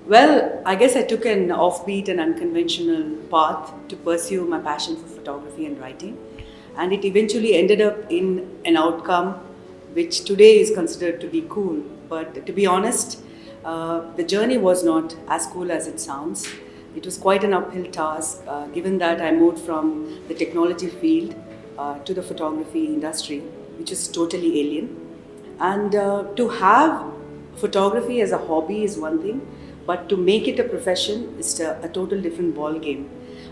Well, I guess I took an offbeat and unconventional path to pursue my passion for photography and writing, and it eventually ended up in an outcome which today is considered to be cool. But to be honest, the journey was not as cool as it sounds. It was quite an uphill task, given that I moved from the technology field to the photography industry, which is totally alien. And to have photography as a hobby is one thing, but to make it a profession is a total different ball game.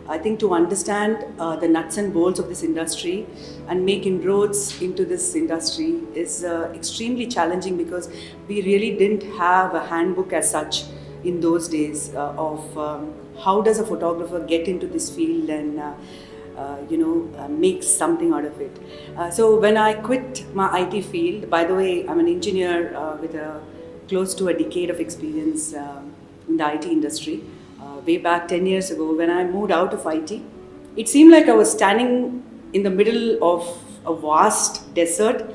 I think to understand the nuts and bolts of this industry and make inroads into this industry is extremely challenging because we really didn't have a handbook as such in those days of how does a photographer get into this field and make something out of it. So when I quit my IT field, by the way, I'm an engineer with close to a decade of experience in the IT industry. Way back 10 years ago, when I moved out of IT, it seemed like I was standing in the middle of a vast desert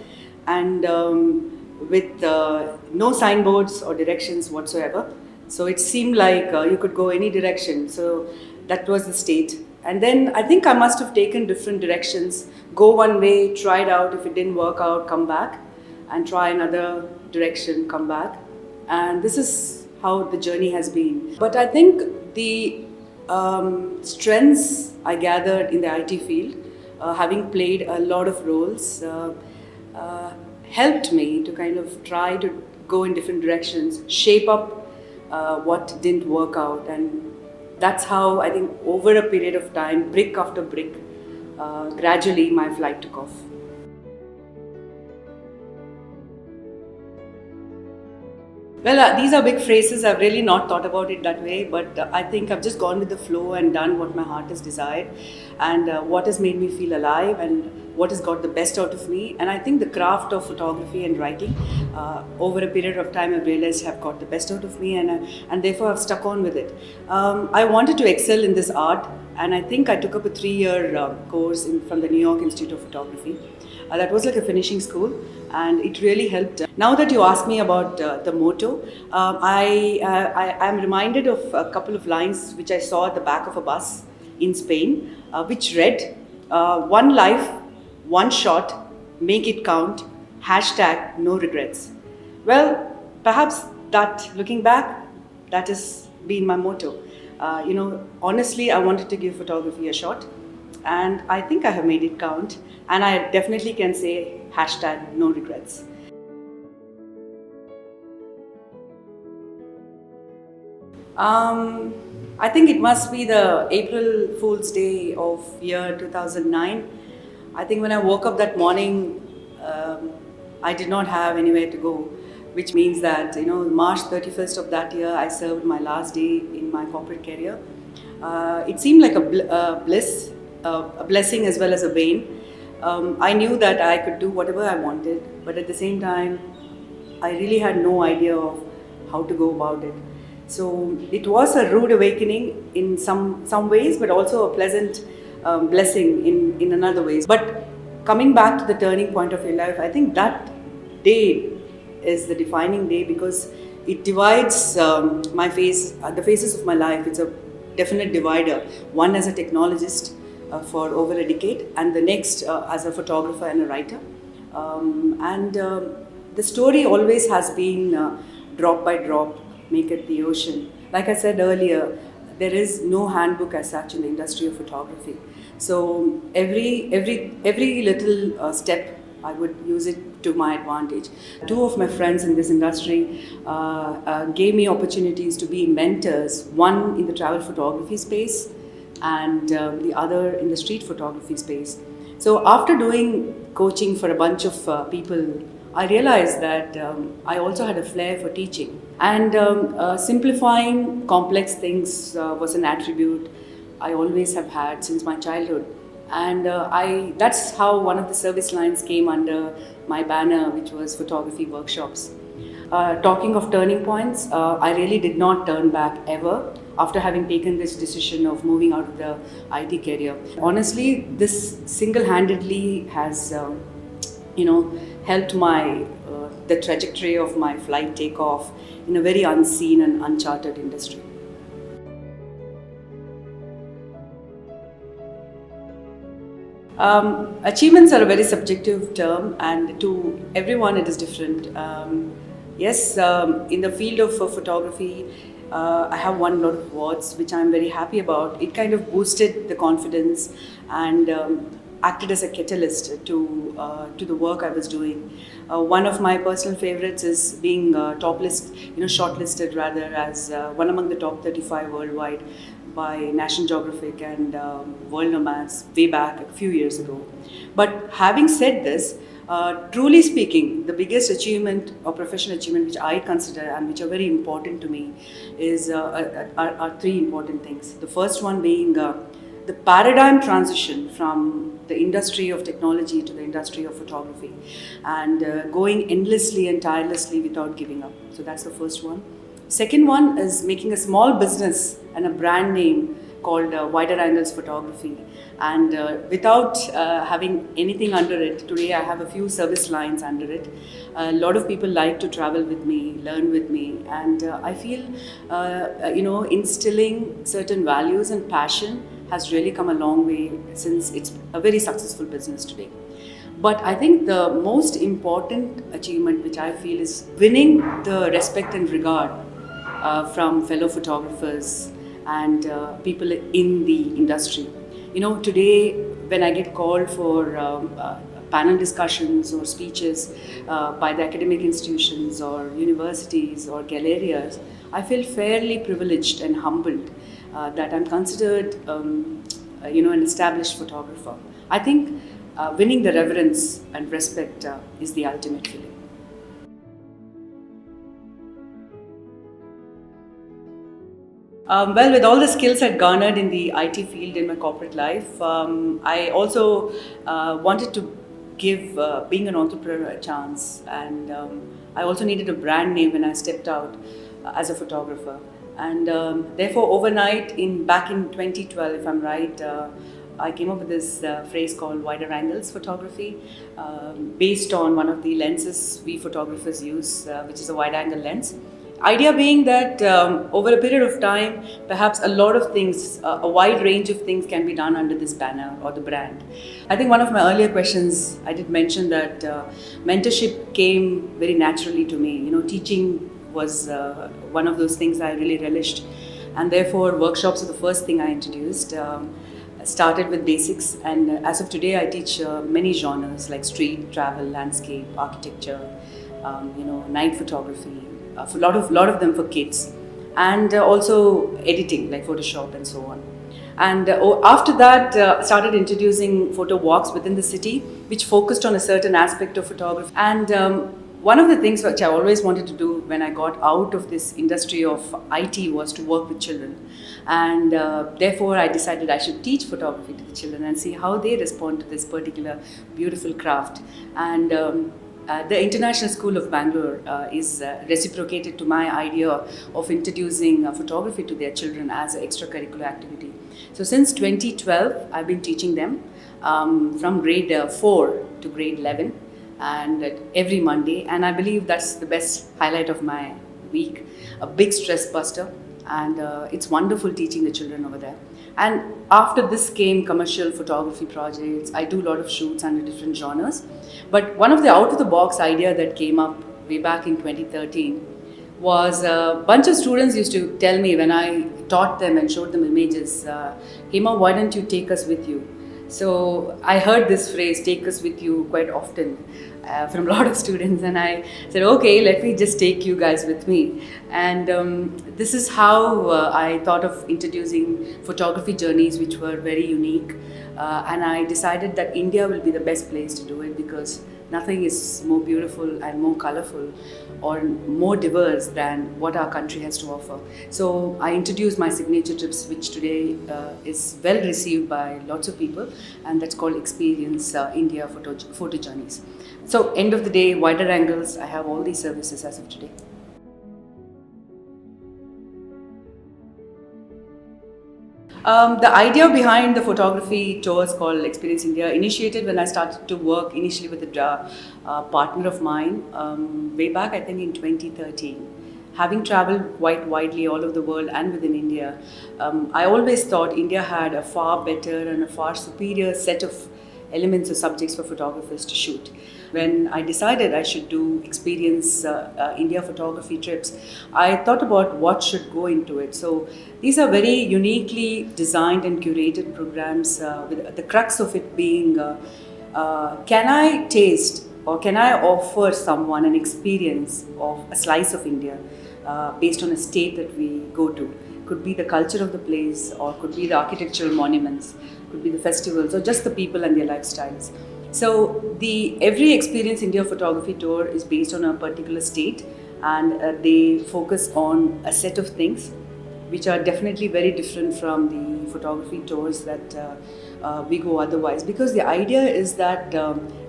and with no signboards or directions whatsoever. So it seemed like you could go any direction. So that was the state. And then I think I must have taken different directions. Go one way, try it out. If it didn't work out, come back and try another direction, come back. And this is how the journey has been. But I think the strengths I gathered in the IT field, having played a lot of roles, helped me to kind of try to go in different directions, shape up what didn't work out. And that's how I think over a period of time, brick after brick, gradually my flight took off. Well, these are big phrases. I've really not thought about it that way, but I think I've just gone with the flow and done what my heart has desired and what has made me feel alive and what has got the best out of me. And I think the craft of photography and writing over a period of time I've realized have got the best out of me and therefore I've stuck on with it. I wanted to excel in this art and I think I took up a 3-year course from the New York Institute of Photography. That was like a finishing school and it really helped. Now that you ask me about the motto, I'm reminded of a couple of lines which I saw at the back of a bus in Spain, which read, one life, one shot, make it count, hashtag no regrets. Well, perhaps that, looking back, that has been my motto. Honestly, I wanted to give photography a shot and I think I have made it count and I definitely can say hashtag no regrets. I think it must be the April Fool's Day of year 2009. I think when I woke up that morning, I did not have anywhere to go, which means that March 31st of that year, I served my last day in my corporate career. It seemed like a bliss, a blessing as well as a bane. I knew that I could do whatever I wanted, but at the same time, I really had no idea of how to go about it. So it was a rude awakening in some ways, but also a pleasant blessing in another ways. But coming back to the turning point of your life, I think that day is the defining day because it divides the phases of my life. It's a definite divider. One as a technologist for over a decade, and the next as a photographer and a writer. The story always has been drop by drop, make it the ocean. Like I said earlier, there is no handbook as such in the industry of photography. So every little step, I would use it to my advantage. Two of my friends in this industry gave me opportunities to be mentors, one in the travel photography space and the other in the street photography space. So after doing coaching for a bunch of people, I realized that I also had a flair for teaching. And simplifying complex things was an attribute I always have had since my childhood. And that's how one of the service lines came under my banner, which was photography workshops. Talking of turning points, I really did not turn back ever after having taken this decision of moving out of the IT career. Honestly, this single-handedly has helped the trajectory of my flight takeoff in a very unseen and uncharted industry. Achievements are a very subjective term, and to everyone it is different. Yes, in the field of photography, I have won a lot of awards, which I'm very happy about. It kind of boosted the confidence and acted as a catalyst to the work I was doing. One of my personal favorites is being shortlisted rather as one among the top 35 worldwide by National Geographic and World Nomads way back a few years ago. But having said this, truly speaking, the biggest achievement or professional achievement which I consider and which are very important to me are three important things. The first one being the paradigm transition from the industry of technology to the industry of photography, and going endlessly and tirelessly without giving up. So that's the first one. Second one is making a small business and a brand name called Wider Angles Photography, and without having anything under it. Today I have a few service lines under it. A lot of people like to travel with me, learn with me, and I feel instilling certain values and passion has really come a long way since it's a very successful business today. But I think the most important achievement which I feel is winning the respect and regard from fellow photographers and people in the industry. Today when I get called for panel discussions or speeches by the academic institutions or universities or gallerias, I feel fairly privileged and humbled that I'm considered an established photographer. I think winning the reverence and respect is the ultimate feeling. Well, with all the skills I'd garnered in the IT field in my corporate life, I also wanted to give being an entrepreneur a chance, and I also needed a brand name when I stepped out as a photographer. And therefore, overnight, back in 2012, if I'm right, I came up with this phrase called Wider Angles Photography, based on one of the lenses we photographers use, which is a wide angle lens. Idea being that over a period of time, perhaps a lot of things, a wide range of things can be done under this banner or the brand. I think one of my earlier questions, I did mention that mentorship came very naturally to me. Teaching was one of those things I really relished, and therefore workshops are the first thing I introduced. Started with basics, and as of today I teach many genres like street, travel, landscape, architecture, night photography, a lot of them for kids, and also editing like Photoshop and so on. And after that started introducing photo walks within the city, which focused on a certain aspect of photography. And one of the things which I always wanted to do when I got out of this industry of IT was to work with children. And therefore I decided I should teach photography to the children and see how they respond to this particular beautiful craft. And the International School of Bangalore is reciprocated to my idea of introducing photography to their children as an extracurricular activity. So since 2012, I've been teaching them from grade 4 to grade 11, and every Monday. And I believe that's the best highlight of my week, a big stress buster. And it's wonderful teaching the children over there. And after this came commercial photography projects. I do a lot of shoots under different genres. But one of the out-of-the-box idea that came up way back in 2013 was a bunch of students used to tell me when I taught them and showed them images, Hema, why don't you take us with you? So I heard this phrase, take us with you, quite often from a lot of students, and I said, okay, let me just take you guys with me. And this is how I thought of introducing photography journeys which were very unique, and I decided that India will be the best place to do it, because nothing is more beautiful and more colorful or more diverse than what our country has to offer. So I introduced my signature trips, which today is well received by lots of people, and that's called Experience India Photo Journeys. So end of the day, wider angles, I have all these services as of today. The idea behind the photography tours called Experience India initiated when I started to work initially with a partner of mine way back, I think in 2013. Having traveled quite widely all over the world and within India, I always thought India had a far better and a far superior set of elements or subjects for photographers to shoot. When I decided I should do experience India photography trips, I thought about what should go into it. So these are very uniquely designed and curated programs, with the crux of it being, can I taste or can I offer someone an experience of a slice of India based on a state that we go to? Could be the culture of the place, or could be the architectural monuments, could be the festivals, or just the people and their lifestyles. So the Every Experience India photography tour is based on a particular state, and they focus on a set of things which are definitely very different from the photography tours that we go otherwise. Because the idea is that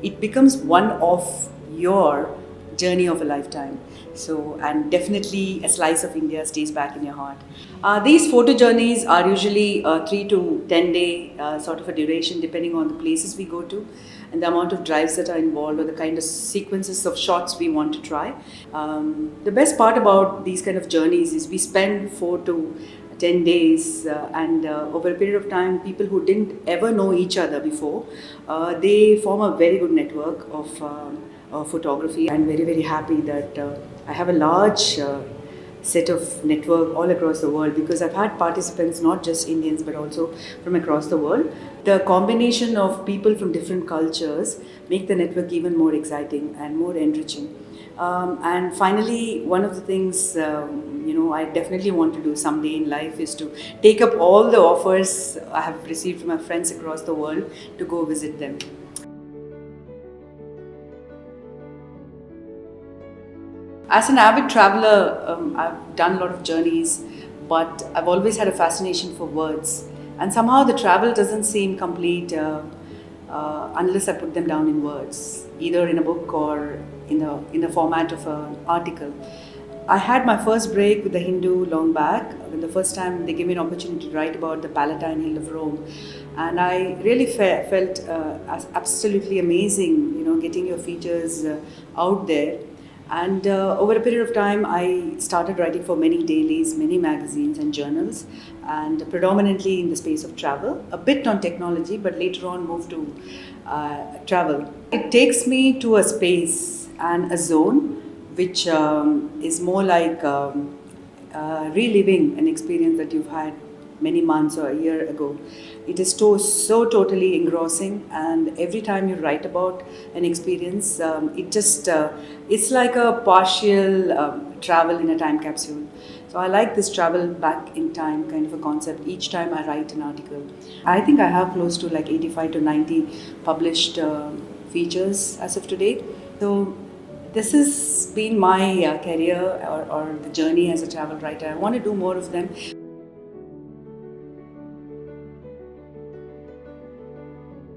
it becomes one of your journey of a lifetime. So, and definitely a slice of India stays back in your heart. These photo journeys are usually 3 to 10 day sort of a duration, depending on the places we go to and the amount of drives that are involved or the kind of sequences of shots we want to try. The best part about these kind of journeys is we spend 4 to 10 days and over a period of time, people who didn't ever know each other before, they form a very good network of photography. I'm very, very happy that I have a large set of network all across the world, because I've had participants, not just Indians, but also from across the world. The combination of people from different cultures make the network even more exciting and more enriching. And finally, one of the things I definitely want to do someday in life is to take up all the offers I have received from my friends across the world to go visit them. As an avid traveler, I've done a lot of journeys, but I've always had a fascination for words. And somehow the travel doesn't seem complete unless I put them down in words, either in a book or in the format of an article. I had my first break with the Hindu long back, when the first time they gave me an opportunity to write about the Palatine Hill of Rome. And I really felt absolutely amazing, getting your features out there. And over a period of time, I started writing for many dailies, many magazines and journals, and predominantly in the space of travel, a bit on technology, but later on moved to travel. It takes me to a space and a zone which is more like reliving an experience that you've had many months or a year ago. It is so totally engrossing, and every time you write about an experience, it's like a partial travel in a time capsule. So I like this travel back in time kind of a concept each time I write an article. I think I have close to like 85 to 90 published features as of today. So this has been my career or the journey as a travel writer. I want to do more of them.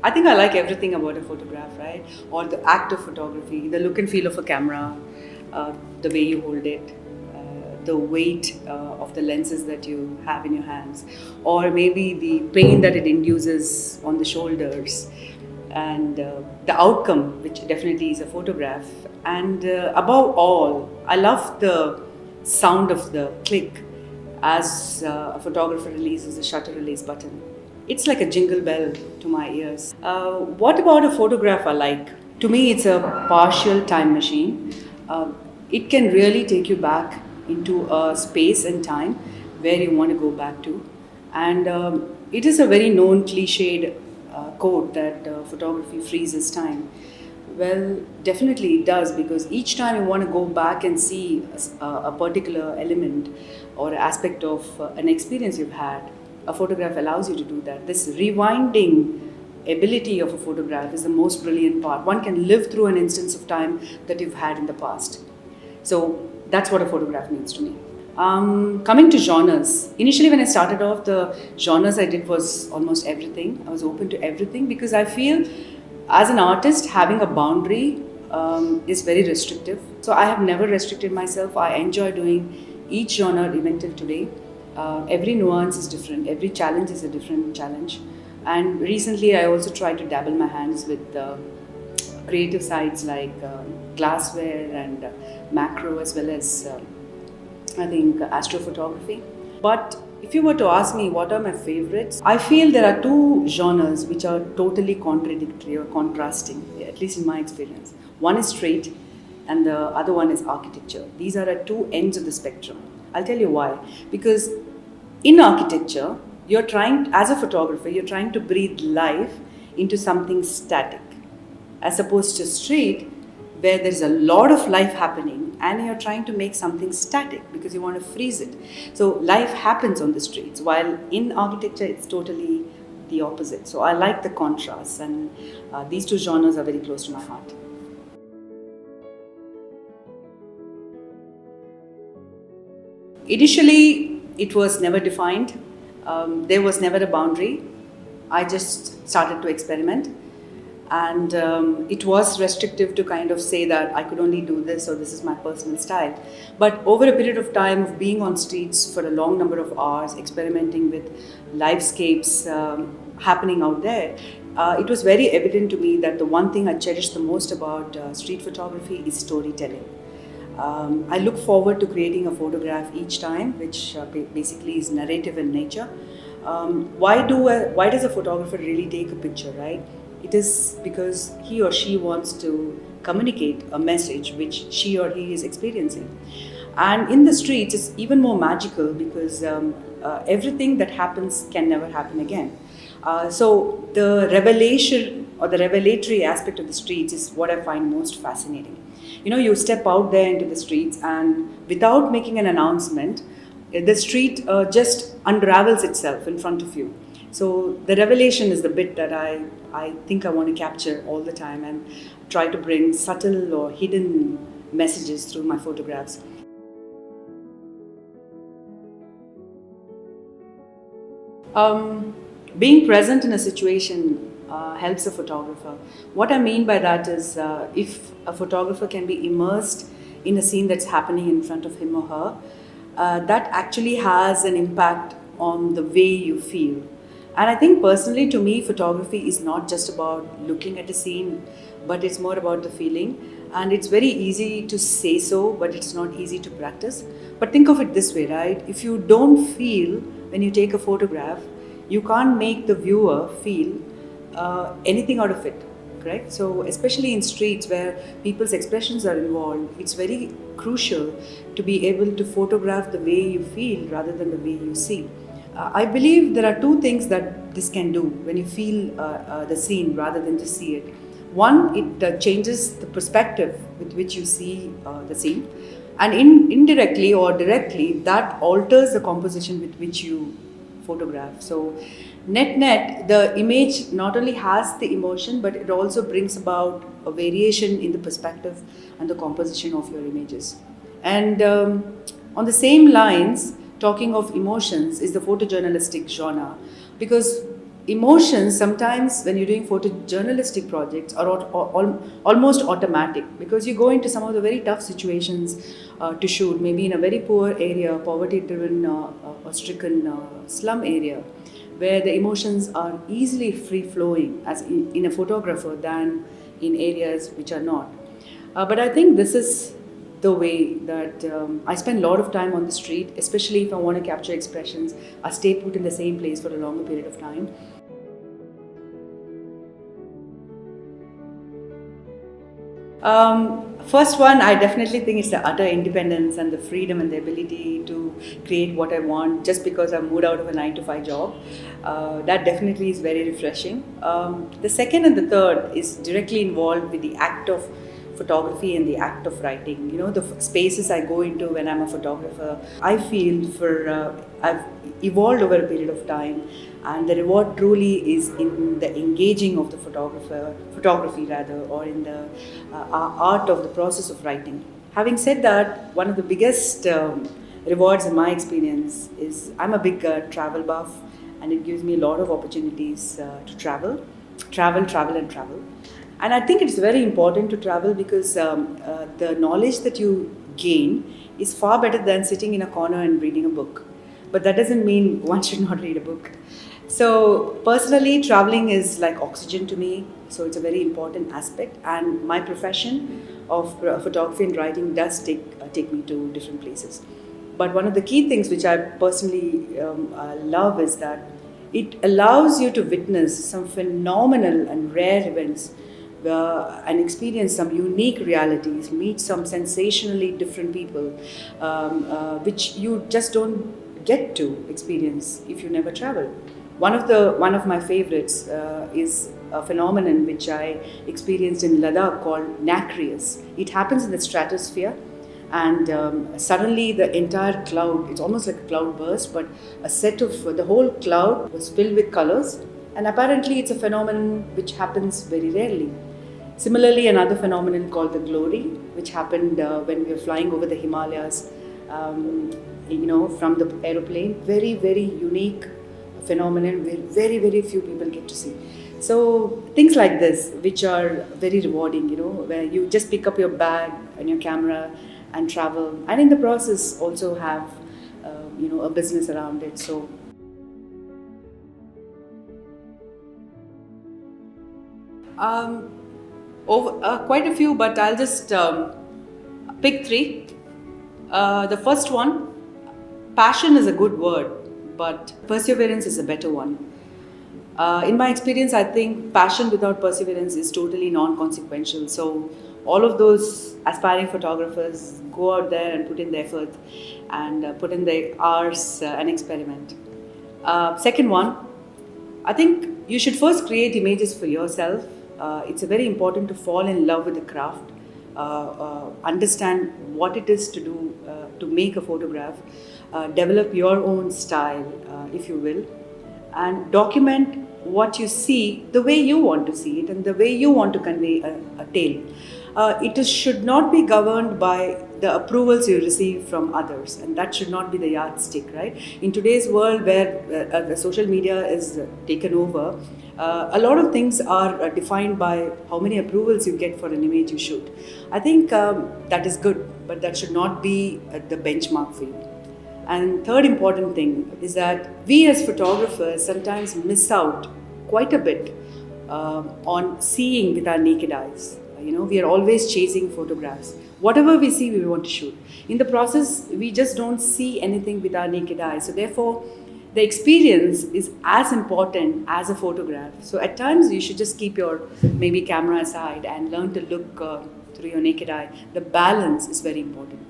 I think I like everything about a photograph, right? Or the act of photography, the look and feel of a camera, the way you hold it, the weight of the lenses that you have in your hands, or maybe the pain that it induces on the shoulders, and the outcome, which definitely is a photograph. And above all, I love the sound of the click as a photographer releases the shutter release button. It's like a jingle bell to my ears. What about a photograph I like? To me, it's a partial time machine. It can really take you back into a space and time where you want to go back to. And it is a very known cliched quote that photography freezes time. Well, definitely it does, because each time you want to go back and see a particular element or aspect of an experience you've had, a photograph allows you to do that. This rewinding ability of a photograph is the most brilliant part. One can live through an instance of time that you've had in the past. So that's what a photograph means to me. Coming to genres, initially when I started off, the genres I did was almost everything. I was open to everything, because I feel as an artist, having a boundary is very restrictive. So I have never restricted myself. I enjoy doing each genre even till today. Every nuance is different, every challenge is a different challenge. And recently I also tried to dabble my hands with creative sides like glassware and macro, as well as I think astrophotography. But if you were to ask me what are my favorites, I feel there are two genres which are totally contradictory or contrasting, at least in my experience. One is street and the other one is architecture. These are at two ends of the spectrum. I'll tell you why. Because in architecture, you're trying, as a photographer, you're trying to breathe life into something static, as opposed to street, where there's a lot of life happening and you're trying to make something static because you want to freeze it. So life happens on the streets, while in architecture it's totally the opposite. So I like the contrast, and these two genres are very close to my heart. Initially, it was never defined. There was never a boundary. I just started to experiment. And it was restrictive to kind of say that I could only do this or this is my personal style. But over a period of time of being on streets for a long number of hours, experimenting with livescapes happening out there, it was very evident to me that the one thing I cherish the most about street photography is storytelling. I look forward to creating a photograph each time, which basically is narrative in nature. Why does a photographer really take a picture, right? It is because he or she wants to communicate a message which she or he is experiencing. And in the streets, it's even more magical because everything that happens can never happen again. So the revelation or the revelatory aspect of the streets is what I find most fascinating. You know, you step out there into the streets and without making an announcement, the street just unravels itself in front of you. So the revelation is the bit that I think I want to capture all the time and try to bring subtle or hidden messages through my photographs. Being present in a situation helps a photographer. What I mean by that is if a photographer can be immersed in a scene that's happening in front of him or her, that actually has an impact on the way you feel. And I think personally, to me, photography is not just about looking at a scene, but it's more about the feeling. And it's very easy to say so, but it's not easy to practice. But think of it this way, right? If you don't feel when you take a photograph, you can't make the viewer feel anything out of it, correct? So especially in streets where people's expressions are involved, it's very crucial to be able to photograph the way you feel rather than the way you see. I believe there are two things that this can do when you feel the scene rather than just see it. One, it changes the perspective with which you see the scene, and indirectly or directly, that alters the composition with which you photograph. So net, the image not only has the emotion, but it also brings about a variation in the perspective and the composition of your images. And on the same lines, talking of emotions is the photojournalistic genre, because emotions sometimes when you're doing photojournalistic projects are almost automatic, because you go into some of the very tough situations to shoot, maybe in a very poor area, poverty driven or stricken slum area, where the emotions are easily free flowing as in a photographer than in areas which are not. But I think this is the way that I spend a lot of time on the street, especially if I want to capture expressions. I stay put in the same place for a longer period of time. First one, I definitely think it's the utter independence and the freedom and the ability to create what I want just because I've moved out of a 9-to-5 job. That definitely is very refreshing. The second and the third is directly involved with the act of photography and the act of writing. You know, the spaces I go into when I'm a photographer, I feel I've evolved over a period of time, and the reward truly is in the engaging of the photography rather, or in the art of the process of writing. Having said that, one of the biggest rewards in my experience is I'm a big travel buff, and it gives me a lot of opportunities to travel. And I think it's very important to travel because the knowledge that you gain is far better than sitting in a corner and reading a book. but that doesn't mean one should not read a book. So personally, traveling is like oxygen to me. So it's a very important aspect, and my profession of photography and writing does take me to different places. But one of the key things which I personally love is that it allows you to witness some phenomenal and rare events and experience some unique realities, meet some sensationally different people, which you just don't get to experience if you never travel. One of my favorites is a phenomenon which I experienced in Ladakh called nacreous. It happens in the stratosphere, and suddenly the entire cloud, it's almost like a cloud burst, but the whole cloud was filled with colors, and apparently it's a phenomenon which happens very rarely. Similarly, another phenomenon called the glory, which happened when we were flying over the Himalayas, from the aeroplane. Very, very unique phenomenon where very, very few people get to see. So things like this, which are very rewarding, where you just pick up your bag and your camera and travel, and in the process also have, a business around it. So. Quite a few, but I'll just pick three. The first one, passion is a good word, but perseverance is a better one. In my experience, I think passion without perseverance is totally non-consequential. So all of those aspiring photographers go out there and put in the effort and put in the hours and experiment. Second one, I think you should first create images for yourself. It's very important to fall in love with the craft, understand what it is to do, to make a photograph, develop your own style, if you will, and document what you see the way you want to see it and the way you want to convey a tale. Should not be governed by the approvals you receive from others, and that should not be the yardstick, right? In today's world where the social media is taken over, a lot of things are defined by how many approvals you get for an image you shoot. I think that is good, but that should not be the benchmark for you. And third important thing is that we as photographers sometimes miss out quite a bit on seeing with our naked eyes. We are always chasing photographs. Whatever we see, we want to shoot. In the process, we just don't see anything with our naked eyes. So therefore, the experience is as important as a photograph. So at times, you should just keep your maybe camera aside and learn to look through your naked eye. The balance is very important.